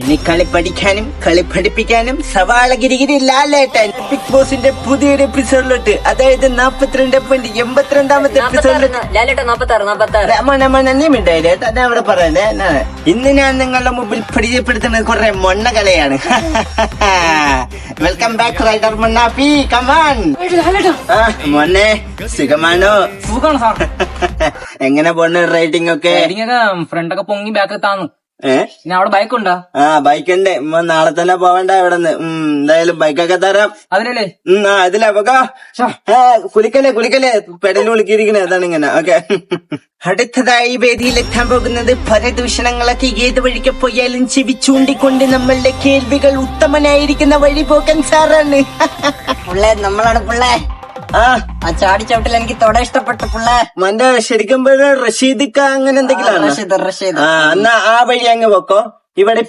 ഇനി കളി പഠിക്കാനും കളി പഠിപ്പിക്കാനും സവാള ഗിരിഗിരി ലാലേട്ടൻ ബിഗ് ബോസിന്റെ പുതിയൊരു എപ്പിസോഡിലോട്ട്, അതായത് 42.82 എപ്പിസോഡിലോട്ട് തന്നെ അവിടെ പറയുന്നേ. ഇന്ന് ഞാൻ നിങ്ങളുടെ മുമ്പിൽ പരിചയപ്പെടുത്തുന്നത് കുറെ മൊണ്ണ കളയാണ്. Welcome back rider Mannappi, come on. മോനെ സുഖമാണോ? സുഖമാണ് സാർ. എങ്ങനെ പോണ് റൈഡിംഗ് ഒക്കെ? ഫ്രണ്ടൊക്കെ പൊങ്ങി ബാക്ക് താന്നു. പിന്നെ അവിടെ ബൈക്ക് ഉണ്ടോ? ബൈക്കുണ്ട്. നാളെ തന്നെ പോവണ്ട ഇവിടെ നിന്ന്. എന്തായാലും ബൈക്കൊക്കെ തരാം. അതിനല്ലേ? അതിലെ കുലിക്കല്ലേ പെടല് വിളിക്കിരിക്കണേ. അതാണ് ഇങ്ങനെ. ഓക്കെ. അടുത്തതായി വേദിയിലെത്താൻ പോകുന്നത് പരദൂഷണങ്ങളൊക്കെ ഏത് വഴിക്ക് പോയാലും ചെവി ചൂണ്ടിക്കൊണ്ട് നമ്മളുടെ കേൾവികൾ ഉത്തമനായിരിക്കുന്ന വഴി പോക്കൻ സാറാണ്. പുള്ളേ നമ്മളാണ് പുള്ളേ. ആ ചാടി ചവിട്ടിൽ എനിക്ക് തൊട ഇഷ്ടപ്പെട്ട പുള്ളേ. മന്റെ ശരിക്കും റഷീദിക്ക അങ്ങനെ എന്തെങ്കിലും റഷീദ് എന്നാ ആ വഴി അങ്ങ് പൊക്കോ. ഇവിടെ